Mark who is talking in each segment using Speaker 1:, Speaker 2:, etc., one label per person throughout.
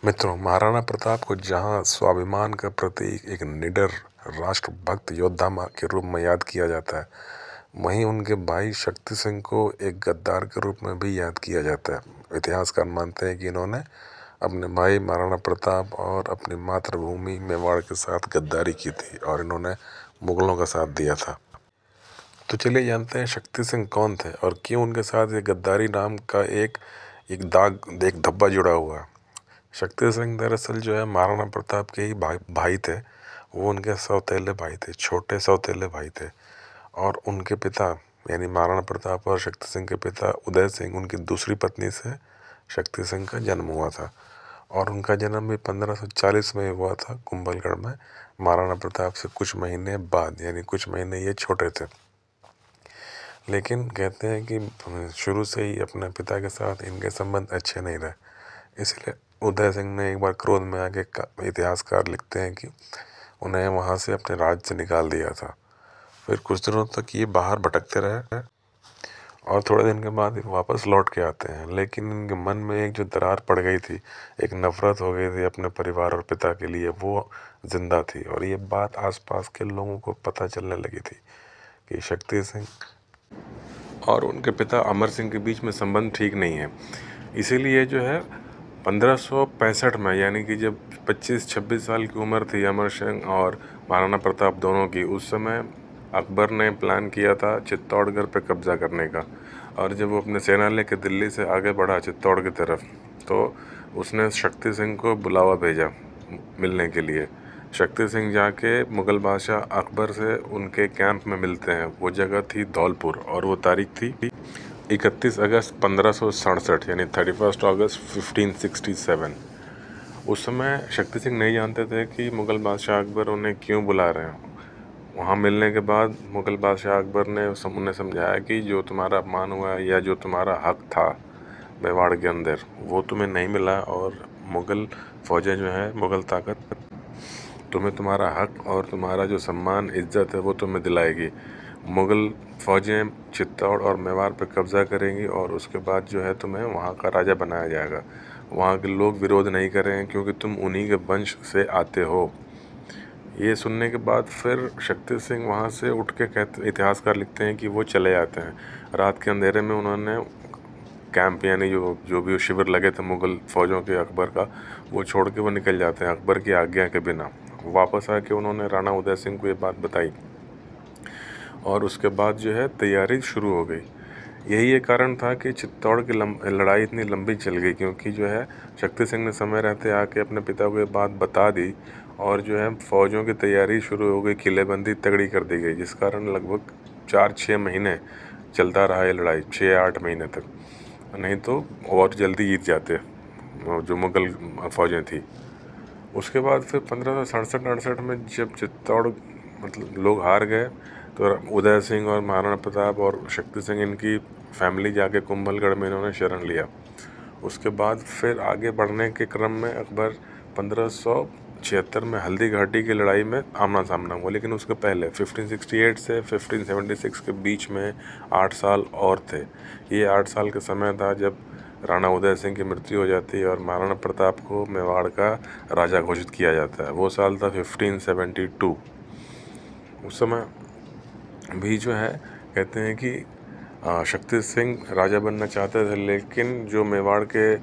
Speaker 1: मित्रों, महाराणा प्रताप को जहां स्वाभिमान का प्रतीक, एक निडर राष्ट्रभक्त योद्धा के रूप में याद किया जाता है, वहीं उनके भाई शक्ति सिंह को एक गद्दार के रूप में भी याद किया जाता है। इतिहासकार मानते हैं कि इन्होंने अपने भाई महाराणा प्रताप और अपनी मातृभूमि मेवाड़ के साथ गद्दारी की थी और इन्होंने मुगलों का साथ दिया था। तो चलिए जानते हैं शक्ति सिंह कौन थे और क्यों उनके साथ ये गद्दारी नाम का एक एक दाग एक धब्बा जुड़ा हुआ है। शक्ति सिंह दरअसल जो है महाराणा प्रताप के ही भाई थे। वो उनके सौतेले भाई थे, छोटे सौतेले भाई थे। और उनके पिता यानी महाराणा प्रताप और शक्ति सिंह के पिता उदय सिंह, उनकी दूसरी पत्नी से शक्ति सिंह का जन्म हुआ था। और उनका जन्म भी 1540 में हुआ था कुंभलगढ़ में, महाराणा प्रताप से कुछ महीने बाद, यानी कुछ महीने ये छोटे थे। लेकिन कहते हैं कि शुरू से ही अपने पिता के साथ इनके संबंध अच्छे नहीं रहे, इसलिए उदय सिंह ने एक बार क्रोध में आके, इतिहासकार लिखते हैं कि उन्हें वहाँ से अपने राज्य से निकाल दिया था। फिर कुछ दिनों तक ये बाहर भटकते रहे और थोड़े दिन के बाद वापस लौट के आते हैं। लेकिन इनके मन में एक जो दरार पड़ गई थी, एक नफरत हो गई थी अपने परिवार और पिता के लिए, वो जिंदा थी। और ये बात आसपास के लोगों को पता चलने लगी थी कि शक्ति सिंह और उनके पिता अमर सिंह के बीच में संबंध ठीक नहीं है। इसीलिए जो है 1565 में, यानी कि जब 25-26 साल की उम्र थी अमर सिंह और महाराणा प्रताप दोनों की, उस समय अकबर ने प्लान किया था चित्तौड़गढ़ पे कब्जा करने का। और जब वो अपने सेना लेकर दिल्ली से आगे बढ़ा चित्तौड़ की तरफ, तो उसने शक्ति सिंह को बुलावा भेजा मिलने के लिए। शक्ति सिंह जाके मुग़ल बादशाह अकबर से उनके कैंप में मिलते हैं। वो जगह थी धौलपुर और वो तारीख थी 31 अगस्त 1567, यानी 31 अगस्त 1567। उस समय शक्ति सिंह नहीं जानते थे कि मुग़ल बादशाह अकबर उन्हें क्यों बुला रहे हैं। वहाँ मिलने के बाद मुग़ल बादशाह अकबर ने उन्हें समझाया कि जो तुम्हारा अपमान हुआ या जो तुम्हारा हक था मेवाड़ के अंदर, वो तुम्हें नहीं मिला। और मुग़ल फ़ौजें जो है, मुग़ल ताकत तुम्हें तुम्हारा हक और तुम्हारा जो सम्मान इज्जत है वो तुम्हें दिलाएगी। मुग़ल फ़ौजें चित्तौड़ और मेवाड़ पर कब्ज़ा करेंगी और उसके बाद जो है तुम्हें वहाँ का राजा बनाया जाएगा। वहाँ के लोग विरोध नहीं करेंगे क्योंकि तुम उन्हीं के वंश से आते हो। ये सुनने के बाद फिर शक्ति सिंह वहाँ से उठ के इतिहासकार लिखते हैं कि वो चले जाते हैं। रात के अंधेरे में उन्होंने कैंप, यानी जो भी शिविर लगे थे मुग़ल फ़ौजों के अकबर का, वो छोड़ के वो निकल जाते हैं अकबर की आज्ञा के बिना। वापस आके उन्होंने राणा उदय सिंह को ये बात बताई और उसके बाद जो है तैयारी शुरू हो गई। यही एक कारण था कि चित्तौड़ की लड़ाई इतनी लंबी चल गई, क्योंकि जो है शक्ति सिंह ने समय रहते आके अपने पिता को ये बात बता दी और जो है फ़ौजों की तैयारी शुरू हो गई, किलेबंदी तगड़ी कर दी गई, जिस कारण लगभग 4-6 महीने चलता रहा ये लड़ाई, 6-8 महीने तक। नहीं तो और जल्दी जीत जाते जो मुग़ल फ़ौजें थी। उसके बाद फिर 1567-68 में जब चित्तौड़ मतलब लोग हार गए, तो उदय सिंह और महाराणा प्रताप और शक्ति सिंह, इनकी फैमिली जाके कुंभलगढ़ में इन्होंने शरण लिया। उसके बाद फिर आगे बढ़ने के क्रम में अकबर 1576 में हल्दी घाटी की लड़ाई में आमना सामना हुआ। लेकिन उसके पहले 1568 से 1576 के बीच में 8 साल और थे। ये 8 साल का समय था जब राणा उदय सिंह की मृत्यु हो जाती है और महाराणा प्रताप को मेवाड़ का राजा घोषित किया जाता है। वो साल था 1572। उस समय भी जो है कहते हैं कि शक्ति सिंह राजा बनना चाहते थे, लेकिन जो मेवाड़ के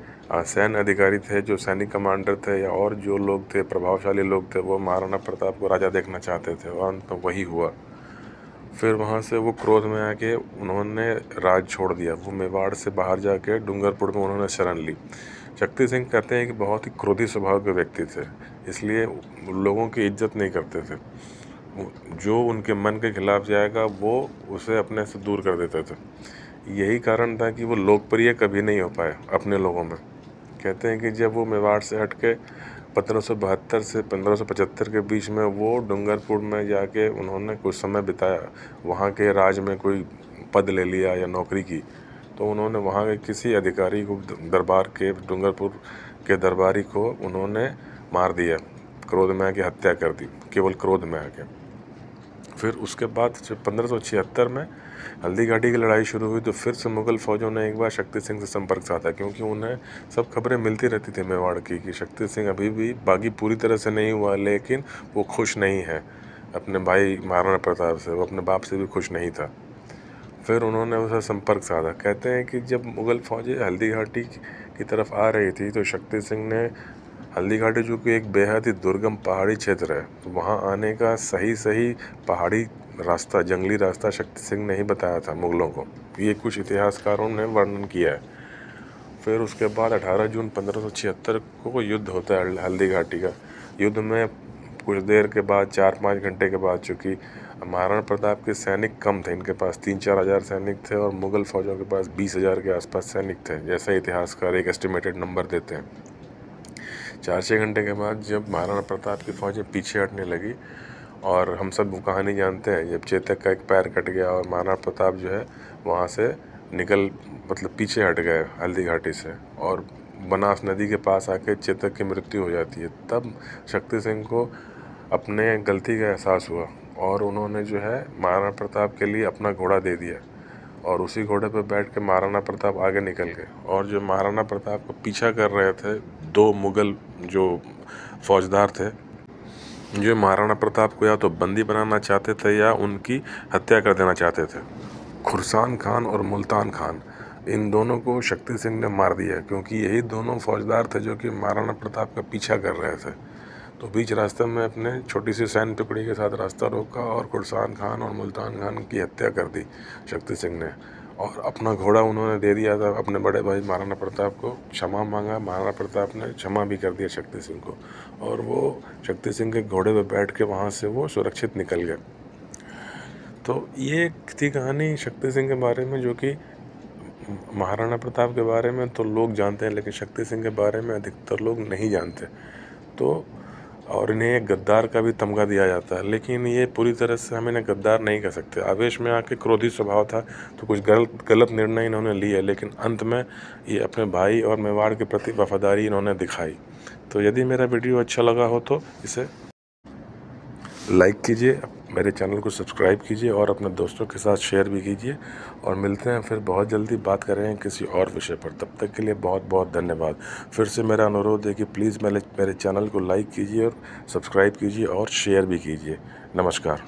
Speaker 1: सैन्य अधिकारी थे, जो सैनिक कमांडर थे या और जो लोग थे, प्रभावशाली लोग थे, वो महाराणा प्रताप को राजा देखना चाहते थे और अंत में वही हुआ। फिर वहाँ से वो क्रोध में आके उन्होंने राज छोड़ दिया। वो मेवाड़ से बाहर जाके डूंगरपुर में उन्होंने शरण ली। शक्ति सिंह कहते हैं कि बहुत ही क्रोधी स्वभाव के व्यक्ति थे, इसलिए लोगों की इज्जत नहीं करते थे। जो उनके मन के खिलाफ जाएगा वो उसे अपने से दूर कर देते थे। यही कारण था कि वो लोकप्रिय कभी नहीं हो पाए अपने लोगों में। कहते हैं कि जब वो मेवाड़ से हट के 1572 से 1575 के बीच में वो डूंगरपुर में जाके उन्होंने कुछ समय बिताया, वहाँ के राज में कोई पद ले लिया या नौकरी की, तो उन्होंने वहाँ के किसी अधिकारी को, दरबार के डूंगरपुर के दरबारी को उन्होंने मार दिया, क्रोध में आके हत्या कर दी, केवल क्रोध में आके। फिर उसके बाद जब 1576 में हल्दी घाटी की लड़ाई शुरू हुई तो फिर से मुग़ल फ़ौजों ने एक बार शक्ति सिंह से संपर्क साधा, क्योंकि उन्हें सब खबरें मिलती रहती थी मेवाड़ की कि शक्ति सिंह अभी भी बागी पूरी तरह से नहीं हुआ, लेकिन वो खुश नहीं है अपने भाई महाराणा प्रताप से, वो अपने बाप से भी खुश नहीं था। फिर उन्होंने उससे संपर्क साधा। कहते हैं कि जब मुग़ल फ़ौजें हल्दी घाटी की तरफ आ रही थी तो शक्ति सिंह ने हल्दी घाटी, जो कि एक बेहद ही दुर्गम पहाड़ी क्षेत्र है, तो वहाँ आने का सही पहाड़ी रास्ता, जंगली रास्ता शक्ति सिंह ने ही बताया था मुग़लों को। ये कुछ इतिहासकारों ने वर्णन किया है। फिर उसके बाद 18 जून 1576 को युद्ध होता है हल्दी घाटी का। युद्ध में कुछ देर के बाद, 4-5 घंटे के बाद, चूँकि महाराणा प्रताप के सैनिक कम थे, इनके पास 3-4 हज़ार सैनिक थे और मुग़ल फ़ौजों के पास 20,000 के आसपास सैनिक थे, जैसा इतिहासकार एक एस्टिमेटेड नंबर देते हैं। 4-6 घंटे के बाद जब महाराणा प्रताप की फ़ौजें पीछे हटने लगी, और हम सब वो कहानी जानते हैं, जब चेतक का एक पैर कट गया और महाराणा प्रताप जो है वहाँ से पीछे हट गए हल्दी घाटी से, और बनास नदी के पास आके चेतक की मृत्यु हो जाती है। तब शक्ति सिंह को अपने गलती का एहसास हुआ और उन्होंने जो है महाराणा प्रताप के लिए अपना घोड़ा दे दिया, और उसी घोड़े पर बैठ के महाराणा प्रताप आगे निकल गए। और जो महाराणा प्रताप को पीछा कर रहे थे 2 मुग़ल जो फौजदार थे, जो महाराणा प्रताप को या तो बंदी बनाना चाहते थे या उनकी हत्या कर देना चाहते थे, खुर्सान खान और मुल्तान खान, इन दोनों को शक्ति सिंह ने मार दिया, क्योंकि यही दोनों फौजदार थे जो कि महाराणा प्रताप का पीछा कर रहे थे। तो बीच रास्ते में अपने छोटी सी सैन्य टुकड़ी के साथ रास्ता रोका और खुर्सान खान और मुल्तान खान की हत्या कर दी शक्ति सिंह ने, और अपना घोड़ा उन्होंने दे दिया था अपने बड़े भाई महाराणा प्रताप को। क्षमा मांगा, महाराणा प्रताप ने क्षमा भी कर दिया शक्ति सिंह को, और वो शक्ति सिंह के घोड़े पर बैठ के वहाँ से वो सुरक्षित निकल गए। तो ये थी कहानी शक्ति सिंह के बारे में, जो कि महाराणा प्रताप के बारे में तो लोग जानते हैं, लेकिन शक्ति सिंह के बारे में अधिकतर लोग नहीं जानते। तो और इन्हें एक गद्दार का भी तमगा दिया जाता है, लेकिन ये पूरी तरह से हम इन्हें गद्दार नहीं कह सकते। आवेश में आके क्रोधी स्वभाव था तो कुछ गलत निर्णय इन्होंने लिए, लेकिन अंत में ये अपने भाई और मेवाड़ के प्रति वफादारी इन्होंने दिखाई। तो यदि मेरा वीडियो अच्छा लगा हो तो इसे लाइक कीजिए, मेरे चैनल को सब्सक्राइब कीजिए और अपने दोस्तों के साथ शेयर भी कीजिए, और मिलते हैं फिर बहुत जल्दी, बात करेंगे किसी और विषय पर। तब तक के लिए बहुत बहुत धन्यवाद। फिर से मेरा अनुरोध है कि प्लीज़ मेरे चैनल को लाइक कीजिए और सब्सक्राइब कीजिए और शेयर भी कीजिए। नमस्कार।